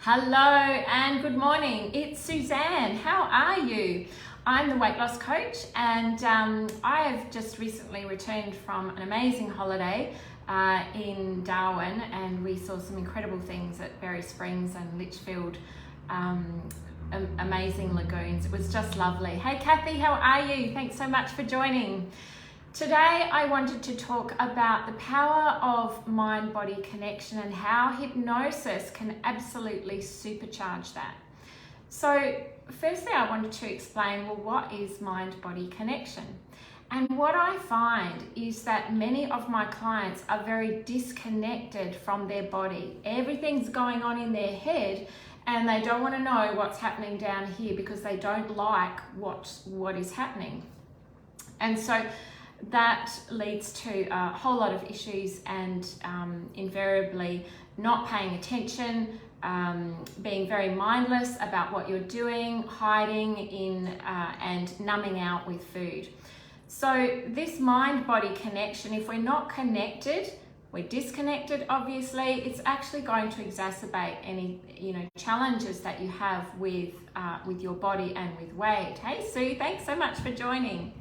Hello and good morning. It's Suzanne. How are you? I'm the weight loss coach, and I have just recently returned from an amazing holiday in Darwin, and we saw some incredible things at Berry Springs and Litchfield, amazing lagoons. It was just lovely. Hey Kathy, how are you? Thanks so much for joining. Today I wanted to talk about the power of mind-body connection and how hypnosis can absolutely supercharge that. So firstly, I wanted to explain, well, what is mind-body connection? And what I find is that many of my clients are very disconnected from their body. Everything's going on in their head and they don't want to know what's happening down here because they don't like what is happening. And so that leads to a whole lot of issues and invariably not paying attention, being very mindless about what you're doing, hiding in and numbing out with food. So this mind-body connection, if we're not connected, we're disconnected, obviously, it's actually going to exacerbate any challenges that you have with your body and with weight. Hey Sue, thanks so much for joining.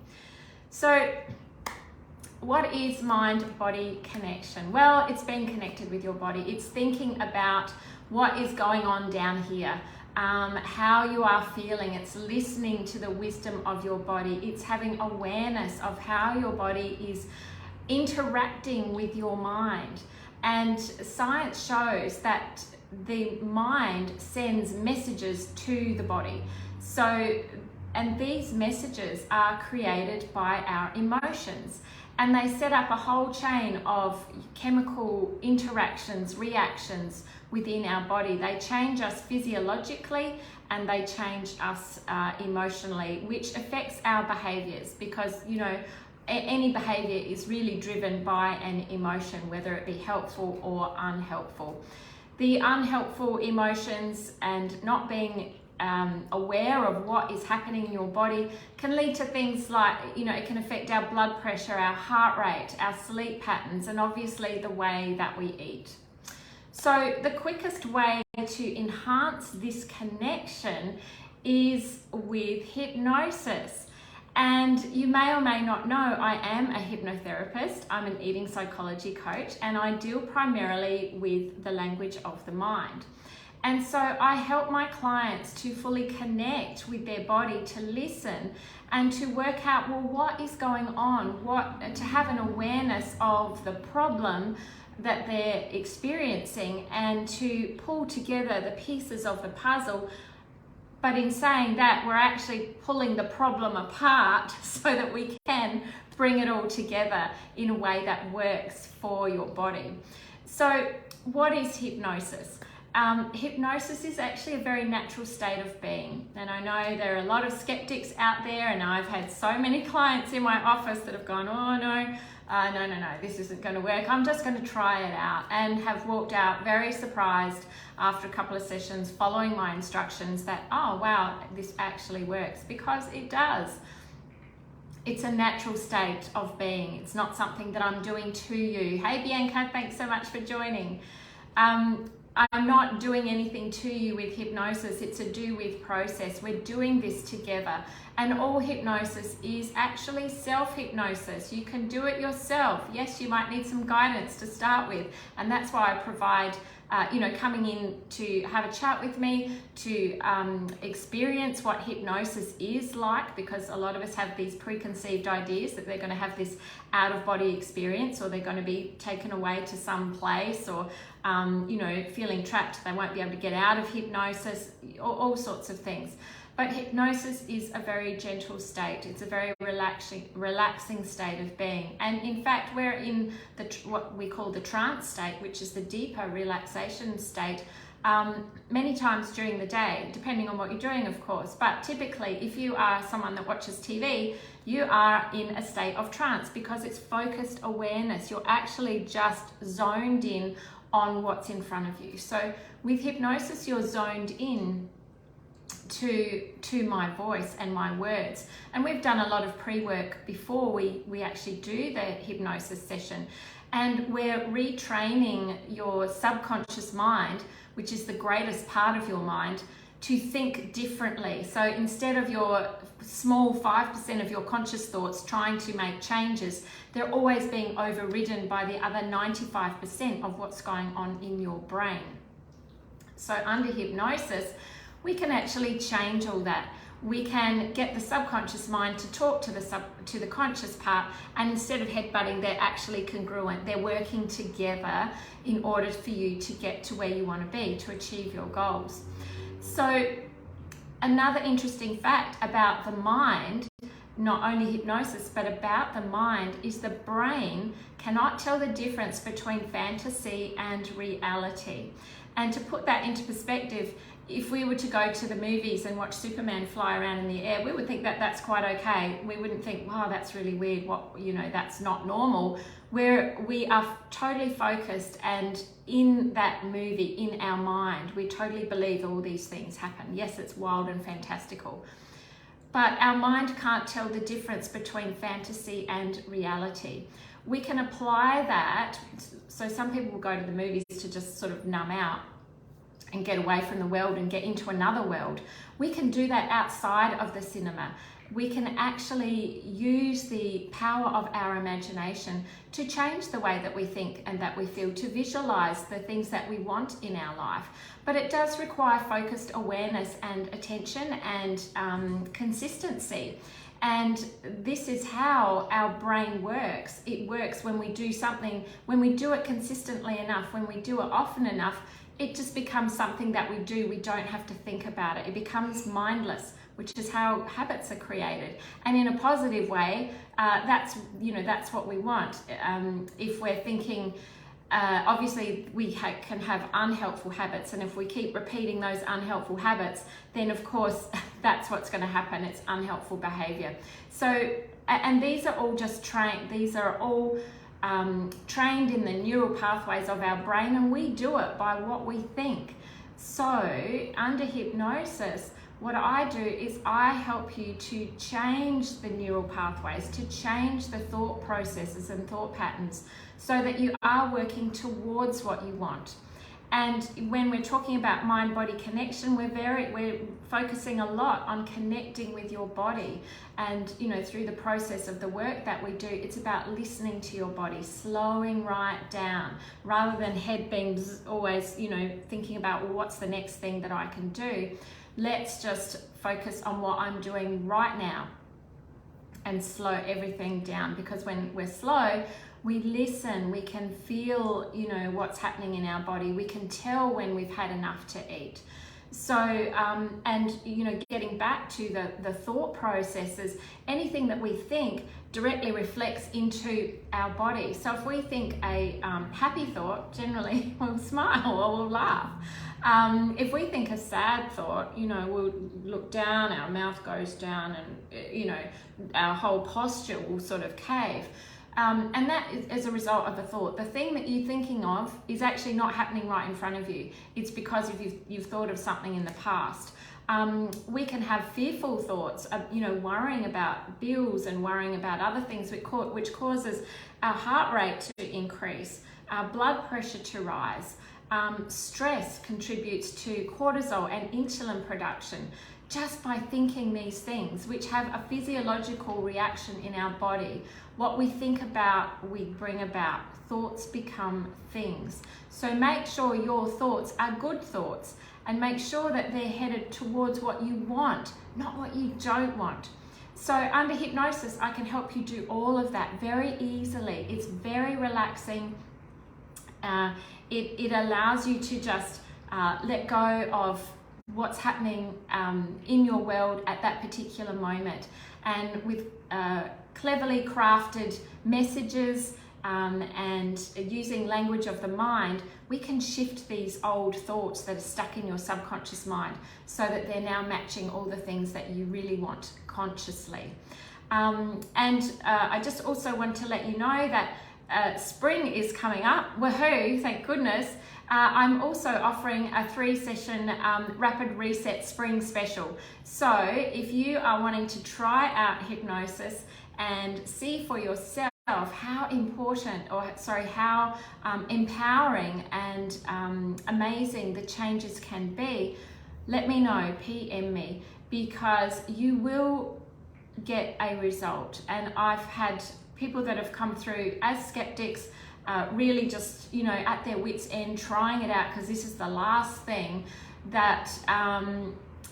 So what is mind-body connection? Well, it's being connected with your body. It's thinking about what is going on down here, how you are feeling. It's listening to the wisdom of your body. It's having awareness of how your body is interacting with your mind. And science shows that the mind sends messages to the body. And these messages are created by our emotions. And they set up a whole chain of chemical interactions, reactions within our body. They change us physiologically and they change us emotionally, which affects our behaviors because, any behavior is really driven by an emotion, whether it be helpful or unhelpful. The unhelpful emotions and not being aware of what is happening in your body can lead to things like, it can affect our blood pressure, our heart rate, our sleep patterns, and obviously the way that we eat. So the quickest way to enhance this connection is with hypnosis. And you may or may not know, I am a hypnotherapist. I'm an eating psychology coach, and I deal primarily with the language of the mind. And so I help my clients to fully connect with their body, to listen and to work out, well, what is going on, to have an awareness of the problem that they're experiencing and to pull together the pieces of the puzzle. But in saying that, we're actually pulling the problem apart so that we can bring it all together in a way that works for your body. So what is hypnosis? Hypnosis is actually a very natural state of being, and I know there are a lot of skeptics out there, and I've had so many clients in my office that have gone, oh no, this isn't going to work, I'm just going to try it out, and have walked out very surprised after a couple of sessions following my instructions that, oh wow, this actually works, because it does. It's a natural state of being. It's not something that I'm doing to you. Hey Bianca, thanks so much for joining. I'm not doing anything to you with hypnosis. It's a do with process. We're doing this together. And all hypnosis is actually self-hypnosis. You can do it yourself. Yes, you might need some guidance to start with. And that's why I provide, coming in to have a chat with me, to experience what hypnosis is like, because a lot of us have these preconceived ideas that they're going to have this out-of-body experience, or they're going to be taken away to some place, or feeling trapped, they won't be able to get out of hypnosis, all sorts of things. But hypnosis is a very gentle state. It's a very relaxing state of being. And in fact, we're in what we call the trance state, which is the deeper relaxation state, many times during the day, depending on what you're doing, of course. But typically, if you are someone that watches TV, you are in a state of trance because it's focused awareness. You're actually just zoned in on what's in front of you. So with hypnosis, you're zoned in to my voice and my words. And we've done a lot of pre-work before we actually do the hypnosis session. And we're retraining your subconscious mind, which is the greatest part of your mind, to think differently. So instead of your small 5% of your conscious thoughts trying to make changes, they're always being overridden by the other 95% of what's going on in your brain. So under hypnosis, we can actually change all that. We can get the subconscious mind to talk to the conscious part, and instead of headbutting, they're actually congruent. They're working together in order for you to get to where you want to be, to achieve your goals. So another interesting fact about the mind, not only hypnosis, but about the mind, is the brain cannot tell the difference between fantasy and reality. And to put that into perspective, if we were to go to the movies and watch Superman fly around in the air, we would think that that's quite okay. We wouldn't think, wow, that's really weird. That's not normal. We are totally focused, and in that movie, in our mind, we totally believe all these things happen. Yes, it's wild and fantastical, but our mind can't tell the difference between fantasy and reality. We can apply that. So some people will go to the movies to just sort of numb out and get away from the world and get into another world. We can do that outside of the cinema. We can actually use the power of our imagination to change the way that we think and that we feel, to visualize the things that we want in our life. But it does require focused awareness and attention and consistency. And this is how our brain works. It works when we do something, when we do it consistently enough, when we do it often enough, it just becomes something that we do. We don't have to think about it. It becomes mindless, which is how habits are created. And in a positive way, that's what we want. If we're thinking, obviously we can have unhelpful habits, and if we keep repeating those unhelpful habits, then of course that's what's going to happen. It's unhelpful behavior. So, and these are all just trained. These are all trained in the neural pathways of our brain, and we do it by what we think. So under hypnosis, what I do is I help you to change the neural pathways, to change the thought processes and thought patterns, so that you are working towards what you want. And when we're talking about mind-body connection, we're focusing a lot on connecting with your body. And through the process of the work that we do, it's about listening to your body, slowing right down, rather than head being always, thinking about, well, what's the next thing that I can do? Let's just focus on what I'm doing right now and slow everything down, because when we're slow, we listen, we can feel, what's happening in our body. We can tell when we've had enough to eat. So, getting back to the thought processes, anything that we think directly reflects into our body. So if we think a happy thought, generally we'll smile or we'll laugh. If we think a sad thought, we'll look down, our mouth goes down, and, our whole posture will sort of cave. And that is as a result of a thought. The thing that you're thinking of is actually not happening right in front of you. It's because you've thought of something in the past. We can have fearful thoughts, worrying about bills and worrying about other things, which causes our heart rate to increase, our blood pressure to rise. Stress contributes to cortisol and insulin production just by thinking these things, which have a physiological reaction in our body. What we think about, we bring about. Thoughts become things. So make sure your thoughts are good thoughts, and make sure that they're headed towards what you want, not what you don't want. So under hypnosis, I can help you do all of that very easily. It's very relaxing. It allows you to just let go of what's happening in your world at that particular moment. And with cleverly crafted messages and using language of the mind, we can shift these old thoughts that are stuck in your subconscious mind, so that they're now matching all the things that you really want consciously. I just also want to let you know that spring is coming up. Woohoo, thank goodness. I'm also offering a 3-session rapid reset spring special. So if you are wanting to try out hypnosis and see for yourself how important, how empowering and amazing the changes can be, let me know, PM me, because you will get a result. And I've had people that have come through as skeptics, really just, at their wits' end, trying it out, because this is the last thing that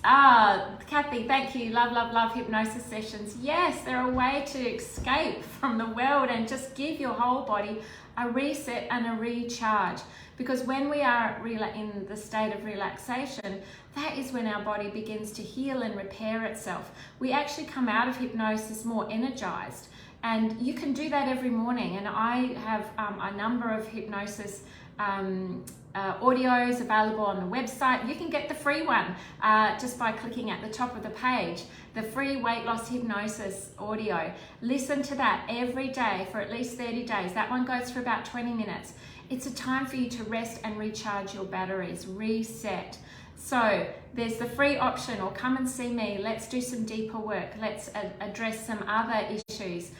Kathy, thank you. Love hypnosis sessions. Yes, they're a way to escape from the world and just give your whole body a reset and a recharge. Because when we are in the state of relaxation, that is when our body begins to heal and repair itself. We actually come out of hypnosis more energized. And you can do that every morning. And I have a number of hypnosis audios available on the website. You can get the free one just by clicking at the top of the page, the free weight loss hypnosis audio. Listen to that every day for at least 30 days. That one goes for about 20 minutes. It's a time for you to rest and recharge your batteries, reset. So there's the free option, or come and see me. Let's do some deeper work. Let's address some other issues.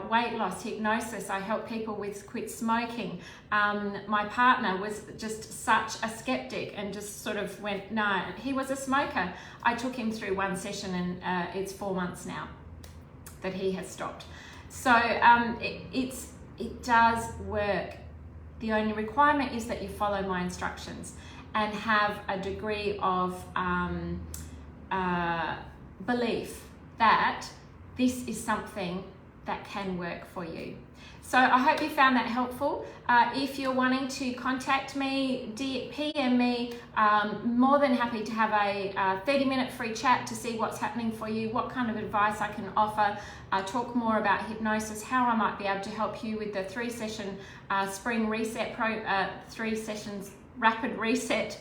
Weight loss, hypnosis. I help people with quit smoking. My partner was just such a skeptic and just sort of went, no, he was a smoker. I took him through one session, and it's 4 months now that he has stopped. So it does work. The only requirement is that you follow my instructions and have a degree of belief that this is something that can work for you. So I hope you found that helpful. If you're wanting to contact me, PM me, more than happy to have a 30-minute free chat to see what's happening for you, what kind of advice I can offer, talk more about hypnosis, how I might be able to help you with the 3-session spring reset 3 sessions rapid reset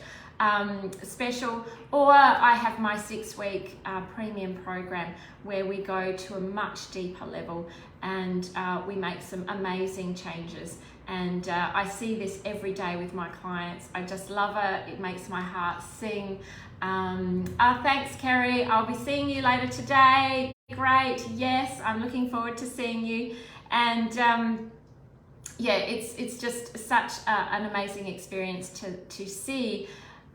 special, or I have my 6-week premium program where we go to a much deeper level and we make some amazing changes. And I see this every day with my clients. I just love it. It makes my heart sing. Thanks, Kerry. I'll be seeing you later today. Great. Yes, I'm looking forward to seeing you. And yeah, it's just such an amazing experience to see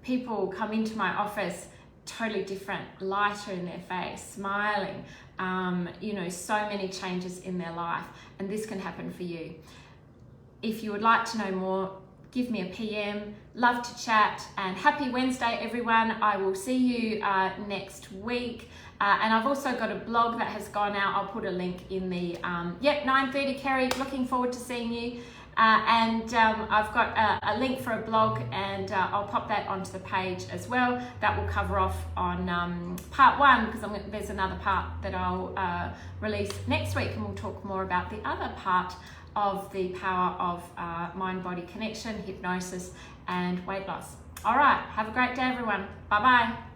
people come into my office totally different, lighter in their face, smiling, so many changes in their life. And this can happen for you. If you would like to know more, give me a PM. Love to chat, and happy Wednesday, everyone. I will see you next week. And I've also got a blog that has gone out. I'll put a link in the, 9:30, Kerry, looking forward to seeing you. And I've got a link for a blog, and I'll pop that onto the page as well. That will cover off on part 1, because there's another part that I'll release next week, and we'll talk more about the other part of the power of mind-body connection, hypnosis, and weight loss. All right, have a great day, everyone. Bye-bye.